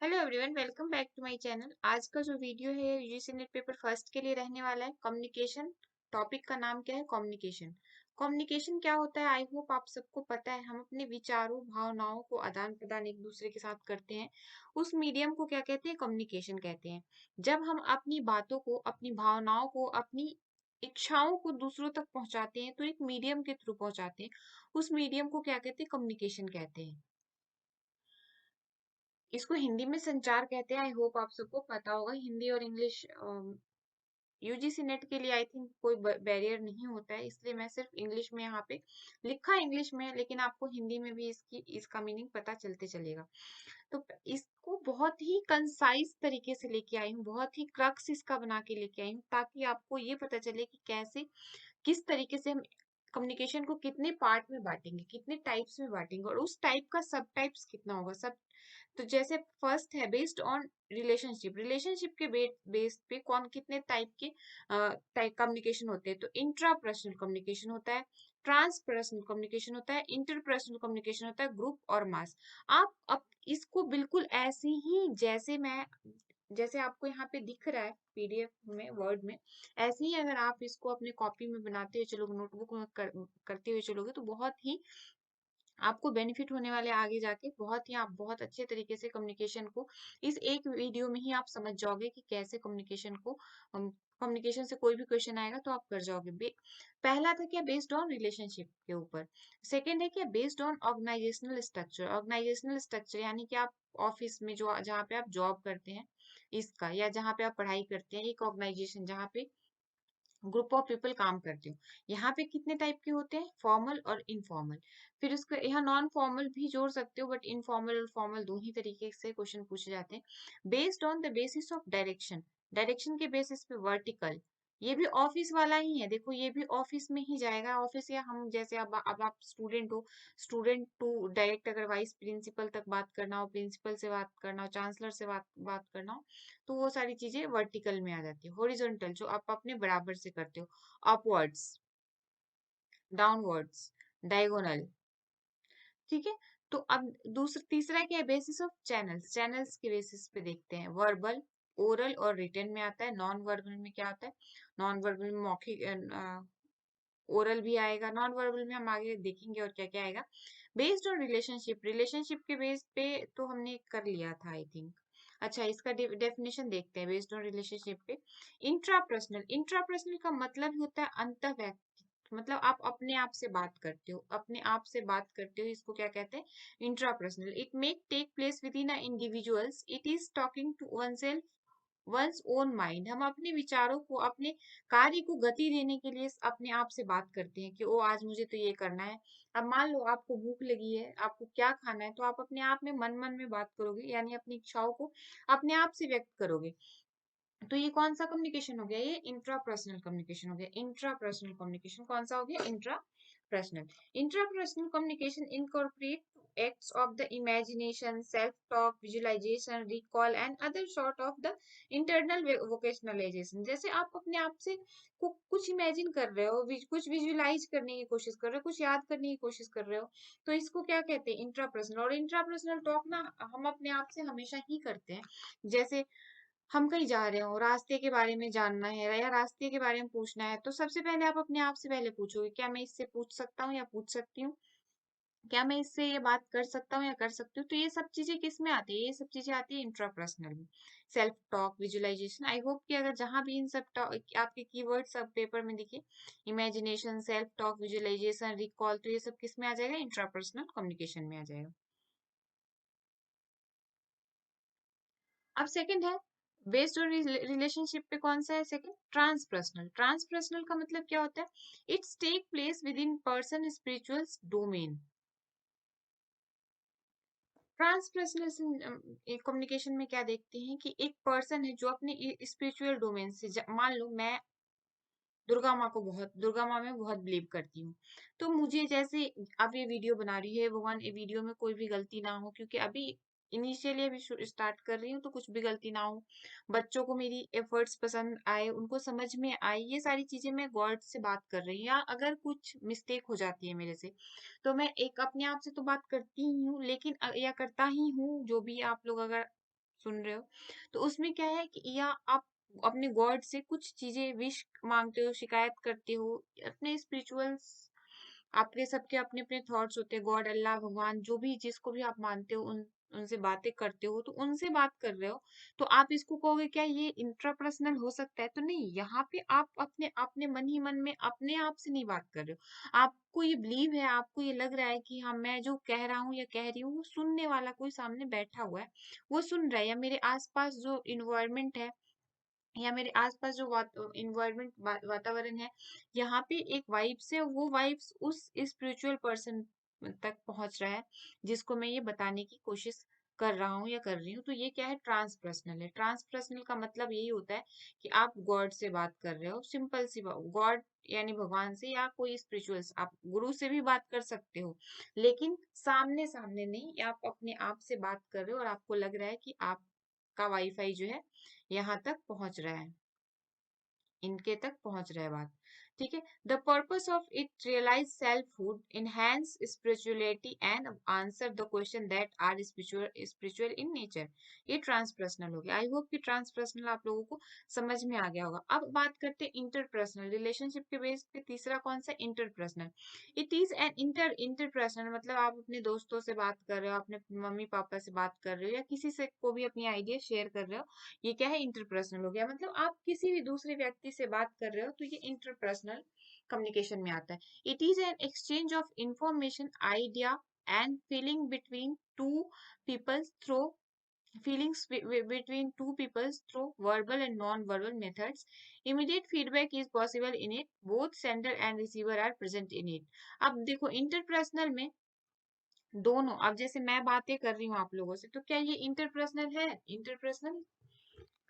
Hello everyone, welcome back to my channel. आज का जो वीडियो है यूजीसी नेट पेपर फर्स्ट के लिए रहने वाला है कम्युनिकेशन। टॉपिक का नाम क्या है? कम्युनिकेशन। कम्युनिकेशन क्या होता है? आई होप आप सबको पता है। हम अपने विचारों भावनाओं को आदान प्रदान एक दूसरे के साथ करते हैं। उस मीडियम को क्या कहते हैं? कम्युनिकेशन कहते हैं। जब हम अपनी बातों को, अपनी भावनाओं को, अपनी इच्छाओं को दूसरों तक पहुंचाते हैं तो एक मीडियम के थ्रू पहुंचाते हैं। उस मीडियम को क्या कहते हैं? कम्युनिकेशन कहते हैं। इसको हिंदी में संचार कहते हैं। आई होप आप सबको पता होगा। हिंदी और इंग्लिश यूजीसी नेट के लिए आई थिंक कोई बैरियर नहीं होता है, इसलिए मैं सिर्फ इंग्लिश में यहाँ पे लिखा इंग्लिश में है, लेकिन आपको हिंदी में भी इसका मीनिंग पता चलते चलेगा। तो इसको बहुत ही कंसाइज तरीके से लेके आई हूँ, बहुत ही क्रक्स इसका बना के लेके आई हूँ, ताकि आपको ये पता चले कि कैसे, किस तरीके से हम कम्युनिकेशन को कितने पार्ट में बांटेंगे, कितने टाइप्स में बांटेंगे, और उस टाइप का सब टाइप्स कितना होगा सब। तो जैसे फर्स्ट है बेस्ड ऑन रिलेशनशिप। रिलेशनशिप के बेस पे कौन कितने टाइप के टाइप कम्युनिकेशन होते हैं? तो इंट्रापर्सनल कम्युनिकेशन होता है, ट्रांसपर्सनल कम्युनिकेशन होता है, इंटरपर्सनल कम्युनिकेशन होता है, ग्रुप और मास। आप अब इसको बिल्कुल ऐसे ही जैसे आपको यहाँ पे दिख रहा है पीडीएफ में, वर्ड में, ऐसे ही अगर आप इसको अपने कॉपी में बनाते हुए चलोगे, नोटबुक में करते हुए चलोगे, तो बहुत ही आपको बेनिफिट होने वाले आगे जाके। बहुत ही आप बहुत अच्छे तरीके से कम्युनिकेशन को इस एक वीडियो में ही आप समझ जाओगे कि कैसे कम्युनिकेशन को, कम्युनिकेशन से कोई भी क्वेश्चन आएगा तो आप कर जाओगे। पहला था क्या? बेस्ड ऑन रिलेशनशिप के ऊपर। सेकंड है क्या? Based on organisational structure. Organisational structure यानी कि आप ऑफिस में जो जहाँ पे आप जॉब करते हैं इसका, या जहाँ पे आप पढ़ाई करते हैं, एक ऑर्गेनाइजेशन जहाँ पे ग्रुप ऑफ पीपल काम करते हो। यहाँ पे कितने टाइप के होते हैं? फॉर्मल और इनफॉर्मल। फिर उसको यहाँ नॉन फॉर्मल भी जोड़ सकते हो, बट इनफॉर्मल और फॉर्मल दो ही तरीके से क्वेश्चन पूछे जाते हैं। Based on the basis of direction. Direction के बेसिस पे वर्टिकल। ये भी ऑफिस वाला ही है, देखो ये भी ऑफिस में ही जाएगा। ऑफिस या हम जैसे अब आप स्टूडेंट हो, स्टूडेंट टू डायरेक्ट अगर वाइस प्रिंसिपल तक बात करना हो, प्रिंसिपल से बात करना हो, चांसलर से बात करना हो, तो वो सारी चीजें वर्टिकल में आ जाती है। हॉरिजॉन्टल जो आप अपने बराबर से करते हो, अपवर्ड्स, डाउनवर्ड्स, डायगोनल। ठीक है। तो अब दूसरा तीसरा क्या है? Basis of channels. चैनल्स के बेसिस पे देखते हैं। वर्बल, ओरल और रिटन में आता है। नॉन वर्बल में क्या आता है? नॉन वर्बल में मौखिक, ओरल भी आएगा। नॉन वर्बल में हम आगे देखेंगे और क्या क्या आएगा। Based on relationship. रिलेशनशिप के बेस पे तो हमने कर लिया था आई थिंक। अच्छा, इसका डेफिनेशन देखते हैं बेस्ड ऑन रिलेशनशिप पे। इंट्रापर्सनल। इंट्रापर्सनल का मतलब होता है अंत व्यक्ति, मतलब आप अपने आप से बात करते हो, अपने आप से बात करते हो, इसको क्या कहते हैं? Intrapersonal. It make take place within a individuals. It is talking to oneself, one's own mind. हम अपने विचारों को, अपने कार्य को गति देने के लिए अपने आप से बात करते हैं कि ओ आज मुझे तो ये करना है। अब मान लो आपको भूख लगी है, आपको क्या खाना है, तो आप अपने आप में मन मन में बात करोगे, यानी अपनी इच्छाओं को अपने आप से व्यक्त करोगे। तो ये कौन सा कम्युनिकेशन हो गया? ये इंट्रापर्सनल कम्युनिकेशन हो गया। इंट्रापर्सनल कम्युनिकेशन कौन सा हो गया? Intrapersonal. Intrapersonal communication incorporate acts of the imagination, self-talk, visualization, recall and other sort of the internal vocalization। जैसे आप अपने आप से कुछ इमेजिन कर रहे हो, कुछ विजुलाइज करने की कोशिश कर रहे हो, कुछ याद करने की कोशिश कर रहे हो, तो इसको क्या कहते हैं? इंट्रापर्सनल। और इंट्रापर्सनल टॉक ना हम अपने आप से हमेशा ही करते हैं। जैसे हम कहीं जा रहे हो, रास्ते के बारे में जानना है या रास्ते के बारे में पूछना है, तो सबसे पहले आप अपने आप से पहले पूछोगे क्या मैं इससे पूछ सकता हूँ या पूछ सकती हूँ, क्या मैं इससे ये बात कर सकता हूँ या कर सकती हूँ। तो ये सब चीजें किस में आती है? ये सब चीजें आती है इंट्रापर्सनल में। Self talk, visualisation. I hope कि अगर जहां भी इन सब आपके कीवर्ड सब पेपर में दिखे, imagination, self talk, visualisation, recall, तो ये सब किस में आ जाएगा? इंट्रापर्सनल कम्युनिकेशन में आ जाएगा। अब सेकंड है बेस्ड ऑन रिलेशनशिप पे। कौन सा है सेकंड? ट्रांसपर्सनल। ट्रांसपर्सनल का मतलब क्या होता है? It's take place within person spiritual domain. Transpersonal communication में क्या देखते हैं कि एक पर्सन है जो अपने स्पिरिचुअल डोमेन से, मान लो मैं दुर्गा माँ में बहुत बिलीव करती हूँ, तो मुझे जैसे अब ये वीडियो बना रही है, भगवान ये वीडियो में कोई भी गलती ना हो, क्योंकि अभी इनिशियली अभी स्टार्ट कर रही हूँ, तो कुछ भी गलती ना हो, बच्चों को मेरी एफर्ट्स पसंद आए, उनको समझ में आए, ये सारी चीजें मैं गॉड से बात कर रही हूँ। या अगर कुछ मिस्टेक हो जाती है मेरे से, तो मैं एक अपने आप से तो बात करती ही हूँ, लेकिन या करता ही हूँ, जो भी आप लोग अगर सुन रहे हो, तो उसमें क्या है कि या आप अपने गॉड से कुछ चीजें विश मांगते हो, शिकायत करते हो, अपने स्पिरिचुअल्स, आपके सबके अपने अपने थॉट्स होते हैं, गॉड, अल्लाह, भगवान, जो भी जिसको भी आप मानते हो, उन उनसे बातें करते हो, तो उनसे बात कर रहे हो, तो आप इसको कहोगे क्या ये इंट्रापर्सनल हो सकता है? तो नहीं, यहाँ पे आप अपने अपने मन ही मन में अपने आप से नहीं बात कर रहे हो, आपको ये बिलीव है, आपको ये लग रहा है कि हाँ मैं जो कह रहा हूँ या कह रही हूँ वो सुनने वाला कोई सामने बैठा हुआ है, वो सुन रहा है, या मेरे आसपास जो इन्वायरमेंट है या मेरे आसपास जो इन्वायरमेंट वातावरण है, यहाँ पे एक वाइब्स है, वो वाइब्स उस स्पिरिचुअल पर्सन तक पहुंच रहा है जिसको मैं ये बताने की कोशिश कर रहा हूँ या कर रही हूँ। तो ये क्या है, ट्रांसपर्सनल है। ट्रांसपर्सनल का मतलब यही होता है कि आप गॉड से बात कर रहे हो, सिंपल सी बात, गॉड यानी भगवान से, या कोई स्पिरिचुअल्स, आप गुरु से भी बात कर सकते हो, लेकिन सामने सामने नहीं, आप अपने आप से बात कर रहे हो और आपको लग रहा है कि आपका वाईफाई जो है यहाँ तक पहुंच रहा है, इनके तक पहुंच रहा है बात। ठीक है, the purpose of it realise selfhood, enhance spirituality and answer the question that are spiritual in nature. ये ट्रांसपर्सनल हो गया। आई होप कि ट्रांसपर्सनल आप लोगों को समझ में आ गया होगा। अब बात करते हैं इंटरपर्सनल, रिलेशनशिप के बेस पे तीसरा कौन सा, interpersonal. It is N interpersonal मतलब आप अपने दोस्तों से बात कर रहे हो, अपने मम्मी पापा से बात कर रहे हो, या किसी से को भी अपनी आइडिया शेयर कर रहे हो, ये क्या है, इंटरपर्सनल हो गया। मतलब आप किसी भी दूसरे व्यक्ति से बात कर रहे हो, तो ये इंटरपर्सनल कम्युनिकेशन में आता है। It is an exchange of information, idea and feeling between two peoples through feelings between two peoples through verbal and non-verbal methods. Immediate feedback is possible in it. Both sender and receiver are present in it. अब देखो interpersonal में दोनों, अब जैसे मैं बातें कर रही हूँ आप लोगों से, तो क्या ये इंटरपर्सनल है? इंटरपर्सनल,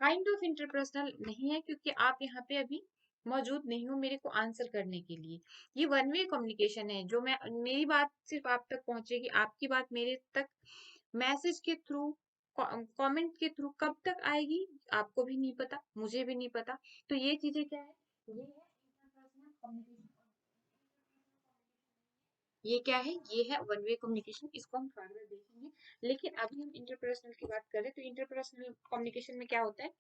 काइंड ऑफ इंटरपर्सनल नहीं है, क्योंकि आप यहाँ पे अभी मौजूद नहीं हो मेरे को आंसर करने के लिए। ये वन वे कम्युनिकेशन है, जो मैं, मेरी बात सिर्फ आप तक पहुंचेगी, आपकी बात मेरे तक मैसेज के थ्रू, कमेंट के थ्रू कब तक आएगी आपको भी नहीं पता, मुझे भी नहीं पता। तो ये चीजें क्या है, ये है इंटरपर्सनल कम्युनिकेशन। ये क्या है, ये है वन वे कम्युनिकेशन, इसको हम फर्दर देखेंगे। लेकिन अभी हम इंटरपर्सनल की बात करें, तो इंटरपर्सनल कम्युनिकेशन में क्या होता है,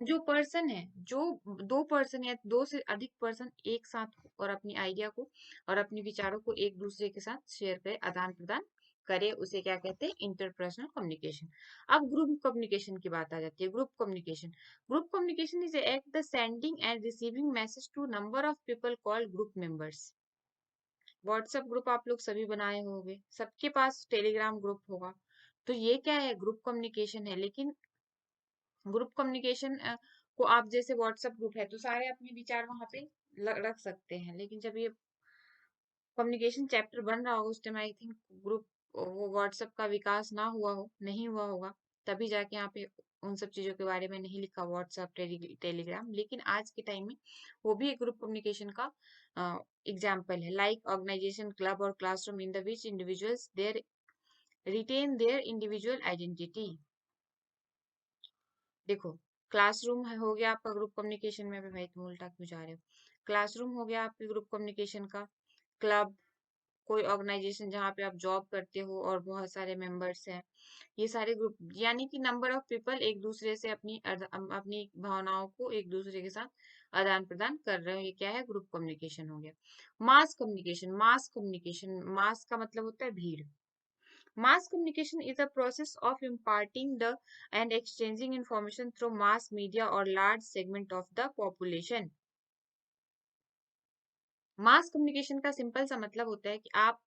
जो पर्सन है, जो दो पर्सन या दो से अधिक पर्सन एक साथ और अपनी आइडिया को और अपने विचारों को एक दूसरे के साथ शेयर करे, आदान प्रदान करे, उसे क्या कहते हैं, इंटरपर्सनल कम्युनिकेशन। अब ग्रुप कम्युनिकेशन की बात आ जाती है। Group communication, group communication is act the sending and receiving message to number of people called group members. WhatsApp group आप लोग सभी बनाए होंगे, सबके पास टेलीग्राम ग्रुप होगा, तो ये क्या है, ग्रुप कम्युनिकेशन है। लेकिन ग्रुप कम्युनिकेशन को आप, जैसे व्हाट्सएप ग्रुप है तो सारे अपने विचार वहां पे रख सकते हैं, लेकिन जब ये कम्युनिकेशन चैप्टर बन रहा होगा उस टाइम आई थिंक ग्रुप, वो व्हाट्सएप का विकास ना हुआ हो, नहीं हुआ होगा, तभी जाके यहाँ पे उन सब चीजों के बारे में नहीं लिखा व्हाट्सएप, टेलीग्राम। लेकिन आज के टाइम में वो भी एक ग्रुप कम्युनिकेशन का एग्जाम्पल है, लाइक ऑर्गेनाइजेशन, क्लब और classroom in the which individuals their retain their individual identity. देखो, क्लासरूम हो गया आपका ग्रुप कम्युनिकेशन में, भाई तुम उल्टा क्यों जा रहे हो, क्लासरूम हो गया आपके ग्रुप कम्युनिकेशन का, क्लब, कोई ऑर्गेनाइजेशन जहाँ पे आप जॉब करते हो और बहुत सारे मेंबर्स हैं, ये सारे ग्रुप, यानी कि नंबर ऑफ पीपल एक दूसरे से अपनी भावनाओं को एक दूसरे के साथ आदान प्रदान कर रहे हो, ये क्या है, ग्रुप कम्युनिकेशन हो गया। मास कम्युनिकेशन, मास कम्युनिकेशन, मास का मतलब होता है भीड़। Mass communication is a process of imparting the and exchanging information through mass media or large segment of the population. Mass communication का सिंपल सा मतलब होता है कि आप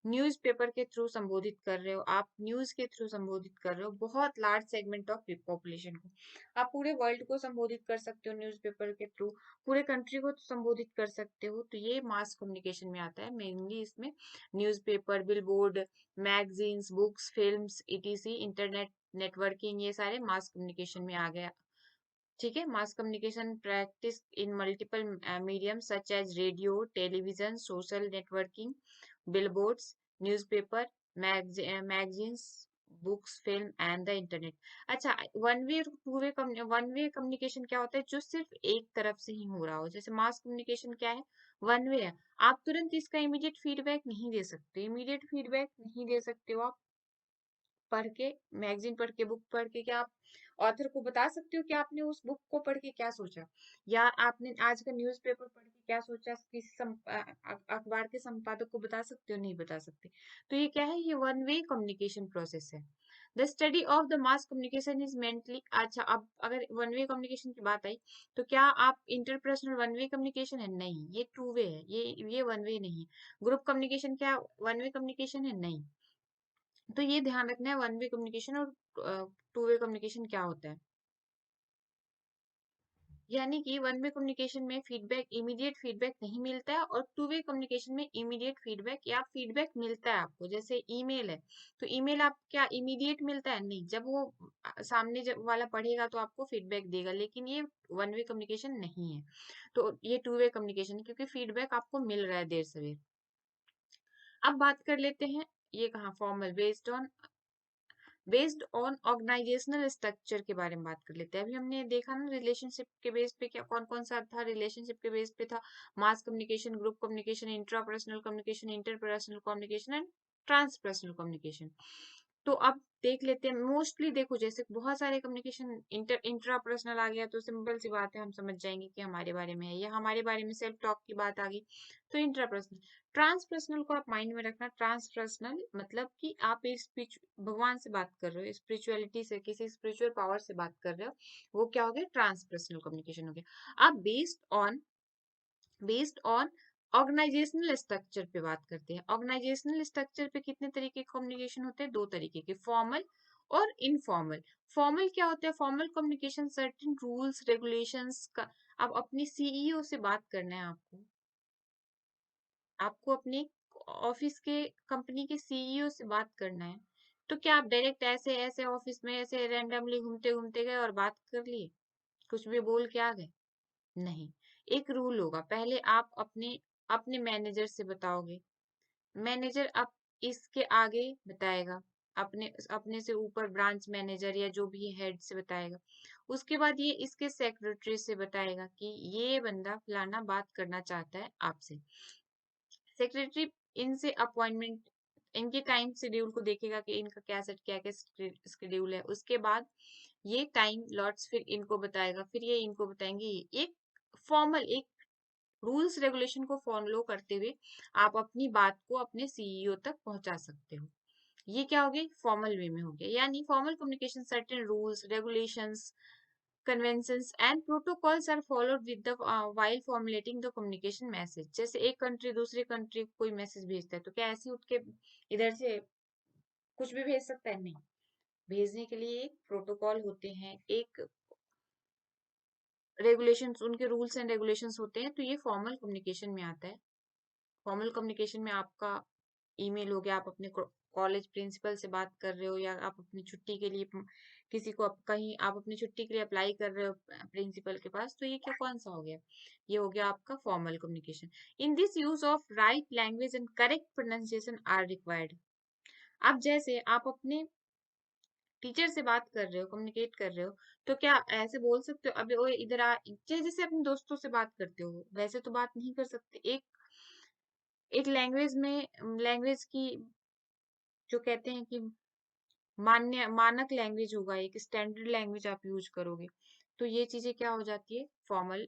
न्यूज़पेपर के थ्रू संबोधित कर रहे हो, आप न्यूज के थ्रू संबोधित कर रहे हो बहुत लार्ज सेगमेंट ऑफ पॉपुलेशन को। आप पूरे वर्ल्ड को संबोधित कर सकते हो न्यूज़पेपर के थ्रू, पूरे कंट्री को संबोधित कर सकते हो, तो ये मास कम्युनिकेशन में आता है। मेनली इसमें newspaper, billboard, magazines, books, films, ETC, internet networking, ये सारे मास कम्युनिकेशन में आ गया। ठीक है, mass communication practice in multiple medium such as radio, television, social networking, billboards, newspaper, magazines, books, film and the internet. अच्छा, one way communication क्या होता है, जो सिर्फ एक तरफ से ही हो रहा हो। जैसे मास कम्युनिकेशन क्या है, वन वे है, आप तुरंत इसका इमीडिएट फीडबैक नहीं दे सकते, इमीडिएट फीडबैक नहीं दे सकते हो आप, पढ़ के, मैगजीन पढ़ के, बुक पढ़ के क्या आप ऑथर को बता सकते हो कि आपने उस बुक को पढ़ के क्या सोचा, या आपने आज का न्यूज़पेपर पढ़ के क्या सोचा, किसी अखबार के संपादक को बता सकते हो? नहीं बता सकते। तो ये क्या है? ये वन वे कम्युनिकेशन प्रोसेस है। The study of the mass communication is mentally. अच्छा, अब अगर वन वे कम्युनिकेशन की बात आई, तो क्या आप इंटरपर्सनल वन वे कम्युनिकेशन है? नहीं, ये टू वे है, ये वन वे नहीं है। ग्रुप कम्युनिकेशन क्या वन वे कम्युनिकेशन है? नहीं। तो ये ध्यान रखना है, वन वे कम्युनिकेशन और टू वे कम्युनिकेशन क्या होता है। यानी कि वन वे कम्युनिकेशन में फीडबैक, इमीडिएट फीडबैक नहीं मिलता है, और टू वे कम्युनिकेशन में इमीडिएट फीडबैक या फीडबैक मिलता है आपको। जैसे ईमेल है, तो ईमेल आप क्या इमीडिएट मिलता है? नहीं, जब वो सामने जब वाला पढ़ेगा तो आपको फीडबैक देगा, लेकिन ये वन वे कम्युनिकेशन नहीं है। तो ये टू वे कम्युनिकेशन है, क्योंकि फीडबैक आपको मिल रहा है देर सवेर। अब बात कर लेते हैं, ये कहाँ formal, based on organisational structure के बारे में बात कर लेते हैं। अभी हमने देखा ना रिलेशनशिप के बेस पे क्या कौन कौन सा था। रिलेशनशिप के बेस पे था mass communication, group communication, intrapersonal communication, interpersonal communication and transpersonal communication. तो अब देख लेते हैं, मोस्टली देखो जैसे बहुत सारे कम्युनिकेशन, इंट्रापर्सनल आ गया तो सिंपल सी बात है, हम समझ जाएंगे कि हमारे बारे में है, या हमारे बारे में सेल्फ टॉक की बात आ गई तो इंट्रापर्सनल। ट्रांसपर्सनल को आप माइंड में रखना। ट्रांसपर्सनल मतलब कि आप इस भगवान से बात कर रहे हो, स्पिरिचुअलिटी से, किसी स्पिरिचुअल पावर से बात कर रहे हो, वो क्या हो गया? ट्रांसपर्सनल कम्युनिकेशन हो गया। अब बेस्ड ऑन ऑर्गेनाइजेशनल स्ट्रक्चर पे बात करते हैं। ऑर्गेनाइजेशनल स्ट्रक्चर पे कितने तरीके के कम्युनिकेशन होते हैं? दो तरीके के, फॉर्मल और इनफॉर्मल। फॉर्मल क्या होता है? Formal communication certain rules regulations का। अब अपने सीईओ से बात करना है आपको, आपको अपने ऑफिस के, कंपनी के सीईओ से बात करना है, तो क्या आप डायरेक्ट ऐसे ऐसे ऑफिस में ऐसे रैंडमली घूमते घूमते गए और बात कर लिए, कुछ भी बोल के आ गए? नहीं, एक रूल होगा। पहले आप अपने अपने मैनेजर से बताओगे, मैनेजर अब इसके आगे बताएगा, अपने अपने से ऊपर ब्रांच मैनेजर या जो भी हेड से बताएगा। उसके बाद ये इसके सेक्रेटरी से बताएगा कि ये बंदा फलाना बात करना चाहता है आपसे। सेक्रेटरी इनसे अपॉइंटमेंट, इनके टाइम शेड्यूल को देखेगा कि इनका क्या सेट, क्या क्या शेड्यूल है। उसके बाद ये टाइम लॉट्स फिर इनको बताएगा, फिर ये इनको बताएंगे। एक फॉर्मल, एक रूल्स रेगुलेशन को फॉलो करते हुए आप अपनी बात को अपने सीईओ तक पहुंचा सकते हो। ये क्या हो गया? फॉर्मल वे में हो गया। यानी formal communication certain rules regulations conventions and protocols are followed with the while formulating the communication message। जैसे एक कंट्री दूसरी कंट्री को कोई मैसेज भेजता है, तो क्या ऐसे ही उठ के इधर से कुछ भी भेज सकता है? नहीं, भेजने के लिए एक प्रोटोकॉल होते हैं, एक रेगुलेशंस, उनके रूल्स एंड रेगुलेशंस होते हैं। तो ये फॉर्मल कम्युनिकेशन में आता है। फॉर्मल कम्युनिकेशन में आपका ईमेल हो गया, आप अपने कॉलेज प्रिंसिपल से बात कर रहे हो, या आप अपनी छुट्टी के लिए किसी को कहीं आप अपनी छुट्टी के लिए अप्लाई कर रहे हो प्रिंसिपल के पास, तो ये क्या कौन सा हो गया? ये हो गया आपका formal communication. In this use of right language and correct pronunciation are required. अब जैसे आप अपने टीचर से बात कर रहे हो, कम्युनिकेट कर रहे हो, तो क्या ऐसे बोल सकते हो अबे ओए इधर आ, जैसे अपने दोस्तों से बात करते हो वैसे तो बात नहीं कर सकते। एक एक लैंग्वेज में, लैंग्वेज की जो कहते हैं कि मान्य मानक लैंग्वेज होगा, एक स्टैंडर्ड लैंग्वेज आप यूज करोगे, तो ये चीजें क्या हो जाती है? फॉर्मल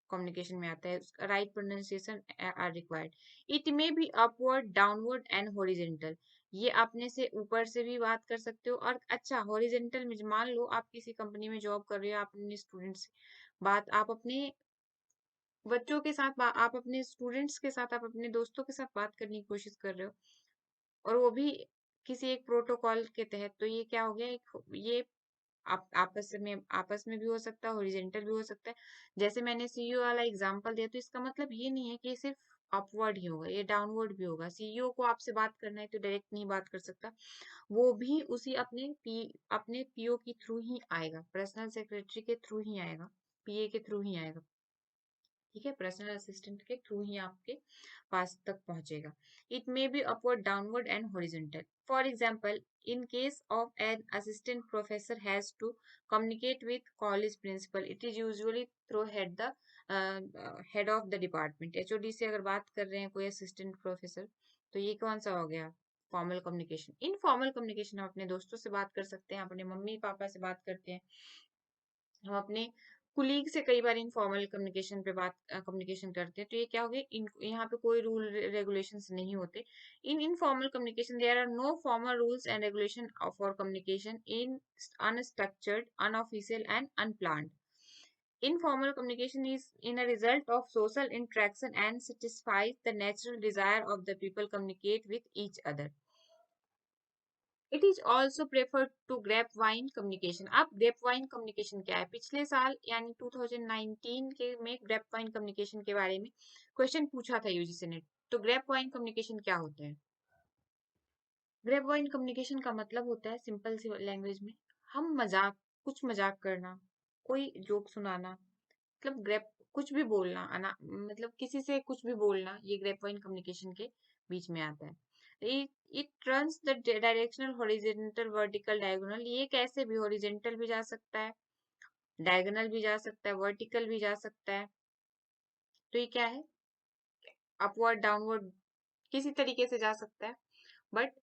कम्युनिकेशन में आता है। Right pronunciation are required. It may be upward, downward and horizontal. ये अपने से ऊपर से भी बात कर सकते हो, और अच्छा हॉरिजेंटल में मान लो आप किसी कंपनी में जॉब कर रहे हो, आप अपने स्टूडेंट्स से बात, आप अपने बच्चों के साथ आप अपने स्टूडेंट्स के साथ, आप अपने दोस्तों के साथ बात करने की कोशिश कर रहे हो, और वो भी किसी एक प्रोटोकॉल के तहत, तो ये क्या हो गया? एक ये आप आपस में भी हो सकता है, हॉरिजेंटल भी हो सकता है। जैसे मैंने सीईओ वाला एग्जांपल दिया, तो इसका मतलब ये नहीं है कि सिर्फ अपवर्ड ही होगा, ये डाउनवर्ड भी होगा। सीईओ को आपसे बात करना है तो डायरेक्ट नहीं बात कर सकता, वो भी उसी अपने पीओ के थ्रू ही आएगा, पर्सनल सेक्रेटरी के थ्रू ही आएगा, पीए के थ्रू ही आएगा। ठीक है, पर्सनल असिस्टेंट के थ्रू ही आपके पास तक पहुंचेगा। It may be upward, downward and horizontal. For example, in case of an assistant professor has to communicate with college principal, it is usually through head of the department। HOD से अगर बात कर रहे हैं कोई असिस्टेंट प्रोफेसर, तो ये कौन सा हो गया? Formal communication. इनफॉर्मल कम्युनिकेशन हम अपने दोस्तों से बात कर सकते हैं, अपने मम्मी पापा से बात करते हैं, हम अपने कुलीग से कई बार इनफॉर्मल कम्युनिकेशन पे बात कम्युनिकेशन करते हैं। तो ये क्या हो गया, यहाँ पे कोई रूल रेगुलेशंस नहीं होते। In informal communication there are no formal rules and regulation for communication in unstructured, unofficial and unplanned. Informal communication is in a result of social interaction and satisfies the natural desire of the people communicate with each other. It is also preferred to grapevine communication. अब grapevine communication क्या है? पिछले साल यानी 2019 के में grapevine communication के बारे में क्वेश्चन पूछा था यूजीसी ने। तो grapevine communication क्या होता है? grapevine communication का मतलब होता है सिंपल सी लैंग्वेज में, हम कुछ मजाक करना, कोई जोक सुनाना, मतलब ग्रेप कुछ भी बोलना आना, मतलब किसी से कुछ भी बोलना, ये ग्रेपवाइन कम्युनिकेशन के बीच में आता है। It runs the directional horizontal vertical diagonal, ये कैसे भी हॉरिजॉन्टल भी जा सकता है, डायगोनल भी जा सकता है, वर्टिकल भी जा सकता है। तो ये क्या है, अपवर्ड डाउनवर्ड किसी तरीके से जा सकता है, बट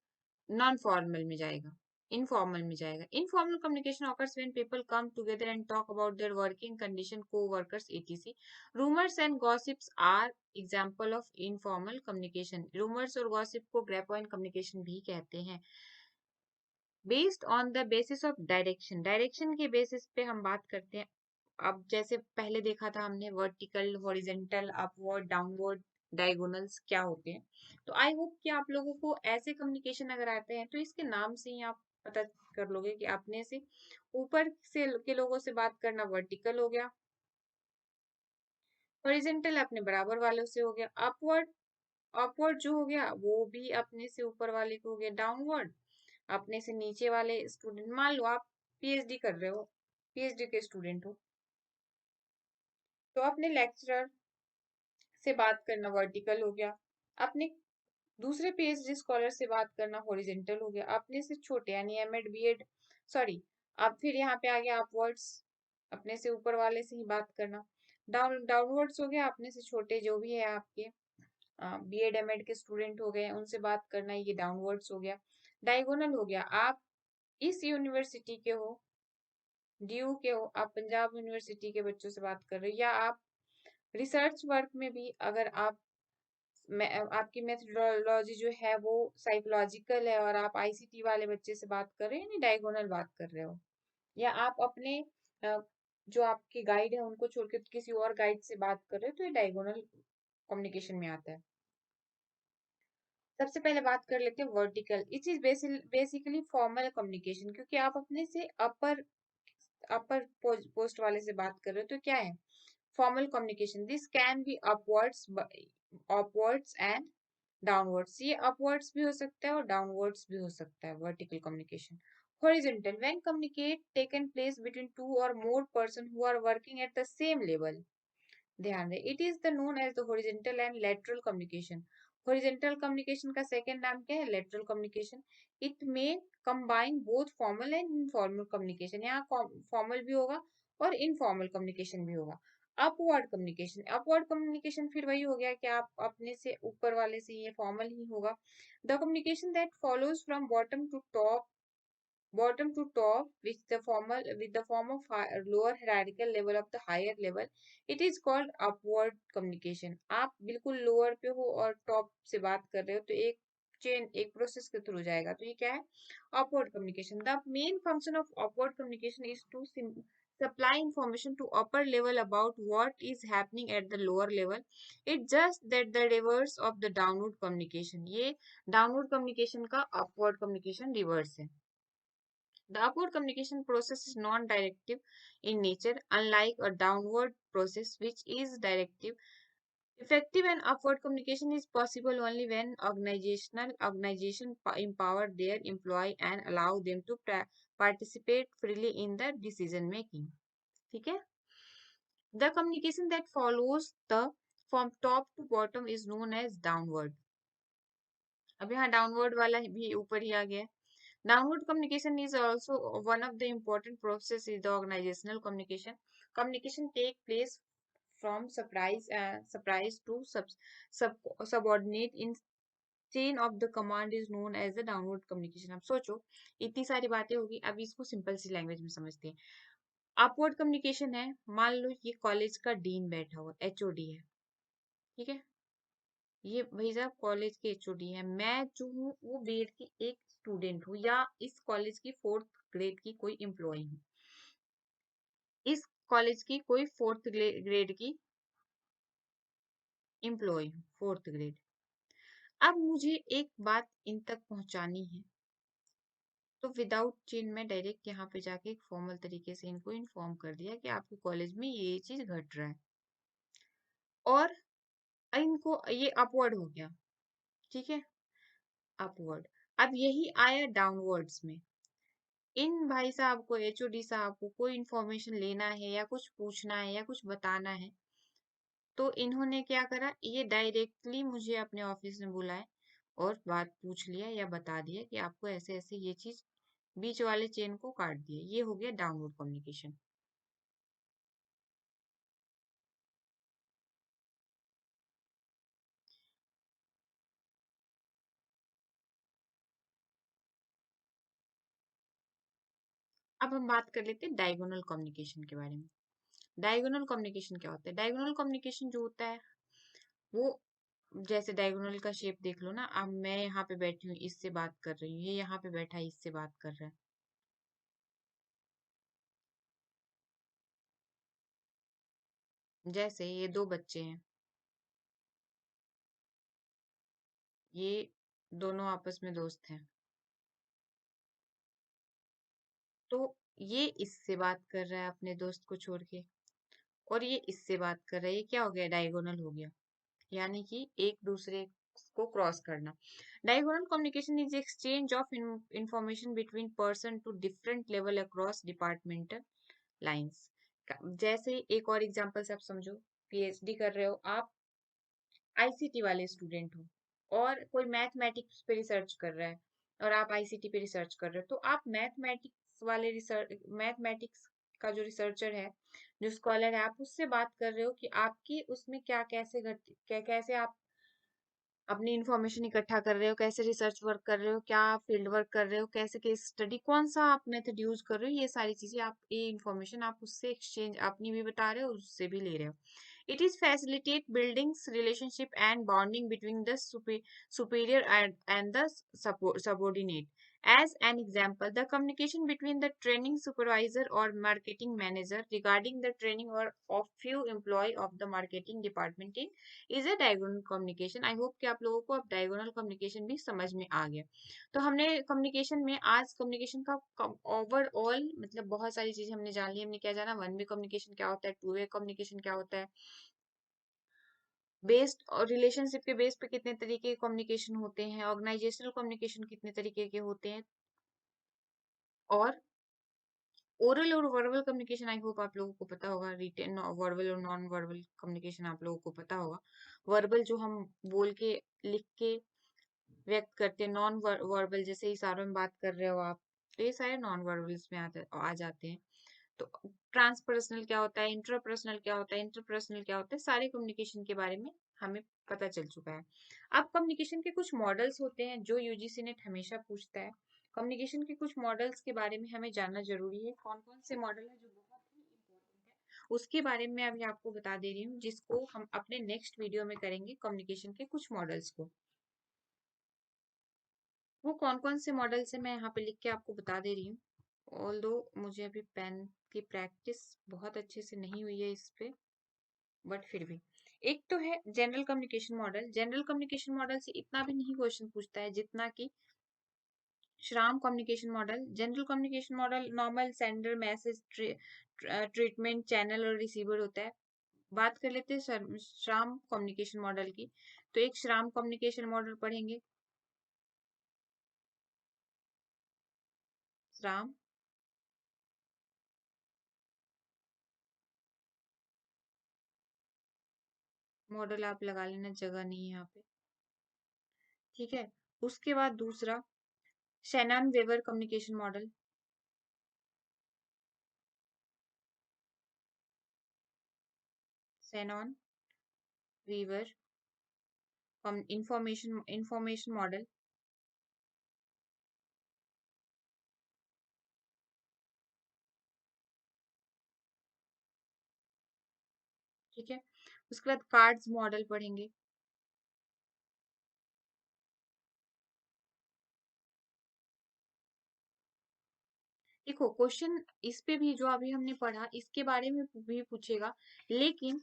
नॉन फॉर्मल में जाएगा, इनफॉर्मल में जाएगा। Informal communication occurs when people come together and talk about their working condition, co-workers, etc. Rumors and gossips are example of informal communication. Rumors और gossip को grapevine communication भी कहते हैं। Based on the basis of direction, direction के basis पे हम बात करते हैं। अब जैसे पहले देखा था हमने vertical, horizontal, upward, downward, diagonals क्या होते हैं। तो आई होप कि आप लोगों को ऐसे कम्युनिकेशन अगर आते हैं तो इसके नाम से ही आप पता कर लोगे कि अपने से ऊपर से के लोगों से बात करना वर्टिकल हो गया, हॉरिजेंटल अपने बराबर वालों से हो गया, अपवर्ड अपवर्ड जो हो गया वो भी अपने से ऊपर वाले को हो गया, डाउनवर्ड अपने से नीचे वाले स्टूडेंट। मान लो आप पीएचडी कर रहे हो, पीएचडी के स्टूडेंट हो, तो अपने लेक्चरर से बात करना वर्टिकल हो गया, अपने दूसरे पीएचडी स्कॉलर से बात करना हॉरिजेंटल हो गया, अपने से छोटे यानी एमएड बीएड सॉरी, अब फिर यहाँ पे आ गया अपवर्ड्स, अपने से ऊपर वाले से ही बात करना, डाउनवर्ड्स हो गया अपने से छोटे जो भी है आपके बीएड एमएड के स्टूडेंट हो गए उनसे बात करना, ये डाउनवर्ड्स हो गया। डायगोनल हो गया, आप इस यूनिवर्सिटी के हो, ड्यू के हो, आप पंजाब यूनिवर्सिटी के बच्चों से बात कर रहे हो, या आप रिसर्च वर्क में भी अगर आप आपकी मेथोडोलॉजी जो है वो साइकोलॉजिकल है और आप आईसीटी वाले बच्चे से बात कर रहे हो यानी डायगोनल बात कर रहे हो, या आप अपने जो आपके गाइड है उनको छोड़ के किसी और गाइड से बात कर रहे हो, तो ये डायगोनल कम्युनिकेशन में आता है। सबसे पहले बात कर लेते हैं vertical. It is basically formal communication, क्योंकि आप अपने से अपर अपर पोस्ट वाले से बात कर रहे हो तो क्या है formal communication. This can be upwards and downwards, ये अपवर्ड्स भी हो सकता है और डाउनवर्ड्स भी हो सकता है vertical communication. Horizontal, when communicate taken place between two और more person who are working at the same level, ध्यान दें, it is the known as the horizontal and lateral communication. Horizontal communication का second नाम क्या है, lateral communication. It में combine both formal and informal communication, यहाँ formal भी होगा और इनफॉर्मल कम्युनिकेशन भी होगा। अपवर्ड कम्युनिकेशन, अपवर्ड कम्युनिकेशन फिर वही हो गया कि आप अपने से ऊपर वाले से, ये फॉर्मल ही होगा। The communication that follows from bottom to top with the form of lower hierarchical level of the higher level, it is called upward communication। आप बिल्कुल लोअर पे हो और टॉप से बात कर रहे हो तो एक चेन, एक प्रोसेस के थ्रू जाएगा, तो ये क्या है upward communication. The main function of upward communication is to supply information to upper level about what is happening at the lower level, it just that the reverse of the downward communication। ये downward communication का upward communication reverse है। The upward communication process is non-directive in nature, unlike a downward process which is directive. Effective and upward communication is possible only when organization empower their employee and allow them to participate freely in the decision making. ठीक है? The communication that follows the from top to bottom is known as downward. अब यहाँ downward वाला भी ऊपर ही आ गया। Downward communication is also one of the important processes in the organizational communication. Communication take place from surprise to subordinate in chain of the command is known as the downward communication. अब सोचो, इतनी सारी बातें होगी, अब इसको simple सी language में समझते हैं। अपवर्ड कम्युनिकेशन है, मान लो ये कॉलेज का डीन बैठा हुआ, एचओडी है, ठीक है, ये भाई साहब कॉलेज के एचओडी है, मैं जो हूँ वो बीएड की एक स्टूडेंट हूँ, या इस कॉलेज की 4th ग्रेड की कोई एम्प्लॉय हूँ, इस कॉलेज की कोई 4th ग्रेड की एम्प्लॉय हूँ, 4th ग्रेड। अब मुझे एक बात इन तक पहुंचानी है, तो विदाउट चेन में डायरेक्ट यहाँ पे जाके एक फॉर्मल तरीके से इनको इन्फॉर्म कर दिया कि आपके कॉलेज में ये चीज घट रहा है, और इनको ये अपवर्ड हो गया, ठीक है, अपवर्ड। अब यही आया डाउनवर्ड्स में, इन भाई साहब को, एचओडी साहब को कोई इन्फॉर्मेशन लेना है या कुछ पूछना है या कुछ बताना है, तो इन्होंने क्या करा, ये डायरेक्टली मुझे अपने ऑफिस में बुलाए और बात पूछ लिया या बता दिया कि आपको ऐसे ऐसे ये चीज, बीच वाले चेन को काट दिए, ये हो गया डाउनवर्ड कम्युनिकेशन। अब हम बात कर लेते हैं डायगोनल कम्युनिकेशन के बारे में। डायगोनल कम्युनिकेशन क्या होता है? डायगोनल कम्युनिकेशन जो होता है वो, जैसे डायगोनल का शेप देख लो ना, अब मैं यहाँ पे बैठी हूँ, इससे बात कर रही हूँ, ये यहाँ पे बैठा है, इससे बात कर रहा है, जैसे ये दो बच्चे हैं, ये दोनों आपस में दोस्त हैं, तो ये इससे बात कर रहा है अपने दोस्त को छोड़ के, और ये इससे बात कर रहा है, ये क्या हो गया, डायगोनल हो गया, यानी कि एक दूसरे को क्रॉस करना। Diagonal communication is exchange of information between person to different level across departmental lines. जैसे एक और एग्जांपल से आप समझो, पीएचडी कर रहे हो आप, आईसीटी वाले स्टूडेंट हो, और कोई मैथमेटिक्स पे रिसर्च कर रहा है, और आप आईसीटी पे रिसर्च कर रहे हो, तो आप मैथमेटिक्स वाले रिसर्च, मैथमेटिक्स का जो रिसर्चर है, जो स्कॉलर है, आप उससे बात कर रहे हो कि आपकी उसमें क्या, कैसे कैसे आप अपनी इंफॉर्मेशन इकट्ठा कर रहे हो, कैसे रिसर्च वर्क कर रहे हो, क्या फील्ड वर्क कर रहे हो, कैसे केस स्टडी, कौन सा आप मेथड यूज कर रहे हो, ये सारी चीजें आप, ये इंफॉर्मेशन आप उससे एक्सचेंज अपनी भी बता रहे हो, उससे भी ले रहे हो। It is facilitate building relationship and bonding between the superior and the subordinate. As an example, the communication between the training supervisor or marketing manager regarding the training or of few employee of the marketing department team is a diagonal communication. I hope कि आप लोगों को अब diagonal communication भी समझ में आ गया। तो हमने कम्युनिकेशन में आज कम्युनिकेशन का ओवरऑल मतलब बहुत सारी चीजें हमने जान ली। हमने क्या जाना, वन वे कम्युनिकेशन क्या होता है, टू वे कम्युनिकेशन क्या होता है, बेस्ड और रिलेशनशिप के बेस पे कितने तरीके के कम्युनिकेशन होते हैं, ऑर्गेनाइजेशनल कम्युनिकेशन कितने तरीके के होते हैं, और ओरल और वर्बल कम्युनिकेशन आई होप आप लोगों को पता होगा, रिटेन वर्बल और नॉन वर्बल कम्युनिकेशन आप लोगों को पता होगा। वर्बल जो हम बोल के, लिख के व्यक्त करते हैं, नॉन वर्बल जैसे इशारों में बात कर रहे हो आप, तो ये सारे नॉन वर्बल्स में आ जाते हैं। तो ट्रांसपर्सनल क्या होता है, इंटरपर्सनल क्या होता है, इंटरपर्सनल क्या होता है, सारे कम्युनिकेशन के बारे में हमें पता चल चुका है। अब कम्युनिकेशन के कुछ मॉडल्स होते हैं जो यूजीसी नेट हमेशा पूछता है। कम्युनिकेशन के कुछ मॉडल्स के बारे में हमें जानना जरूरी है, कौन कौन से मॉडल है जो बहुत ही इंपॉर्टेंट है, उसके बारे में अभी आपको बता दे रही हूँ, जिसको हम अपने नेक्स्ट वीडियो में करेंगे, कम्युनिकेशन के कुछ मॉडल्स को। वो कौन कौन से मॉडल्स है मैं यहाँ पे लिख के आपको बता दे रही हूँ, ऑल्दो मुझे अभी पेन की प्रैक्टिस बहुत अच्छे से नहीं हुई है इस पे, बट फिर भी। एक तो है general communication model. General communication model से इतना भी नहीं क्वेश्चन पूछता है जितना कि Schramm communication model. General communication model normal sender message treatment channel और रिसीवर होता है। बात कर लेते हैं श्राम कम्युनिकेशन मॉडल की, तो एक श्राम कम्युनिकेशन मॉडल पढ़ेंगे, श्राम मॉडल आप लगा लेना, जगह नहीं है यहाँ पे, ठीक है। उसके बाद दूसरा Shannon Weaver communication model, Shannon Weaver information model. ठीक है, उसके बाद कार्ड्स मॉडल पढ़ेंगे। देखो क्वेश्चन इस पे भी जो अभी हमने पढ़ा इसके बारे में भी पूछेगा, लेकिन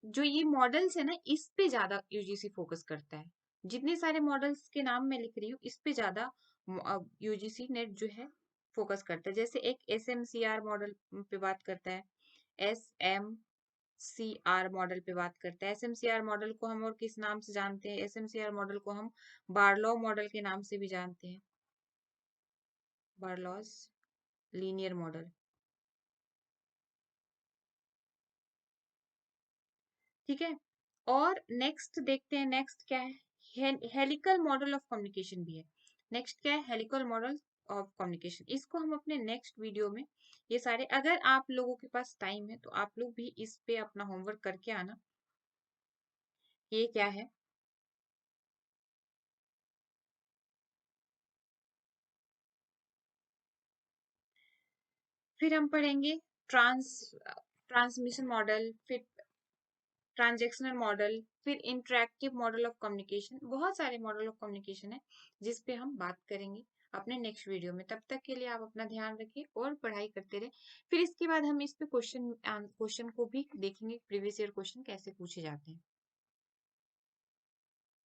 जो ये मॉडल्स है ना इस पे ज्यादा यूजीसी फोकस करता है। जितने सारे मॉडल्स के नाम मैं लिख रही हूँ इस पे ज्यादा यूजीसी नेट जो है फोकस करता है। जैसे एक एसएमसीआर मॉडल पे बात करता है, एसएमसीआर मॉडल पे बात करता है। एसएमसीआर मॉडल को हम और किस नाम से जानते हैं? एसएमसीआर मॉडल को हम बार्लॉ मॉडल के नाम से भी जानते हैं, बार्लॉस लीनियर मॉडल। ठीक है, और नेक्स्ट देखते हैं, नेक्स्ट क्या है? हेलिकल मॉडल ऑफ कम्युनिकेशन भी है। नेक्स्ट क्या है? Helical model of communication. इसको हम अपने नेक्स्ट वीडियो में ये सारे, अगर आप लोगों के पास टाइम है तो आप लोग भी इस पे अपना होमवर्क करके आना। ये क्या है? फिर हम पढ़ेंगे ट्रांसमिशन मॉडल, फिर ट्रांजैक्शनल मॉडल, फिर इंटरैक्टिव मॉडल ऑफ कम्युनिकेशन। बहुत सारे मॉडल ऑफ कम्युनिकेशन है जिस पे हम बात करेंगे अपने नेक्स्ट वीडियो में। तब तक के लिए आप अपना ध्यान रखिए और पढ़ाई करते रहे। फिर इसके बाद हम इस पे क्वेश्चन को भी देखेंगे, प्रीवियस ईयर क्वेश्चन कैसे पूछे जाते हैं।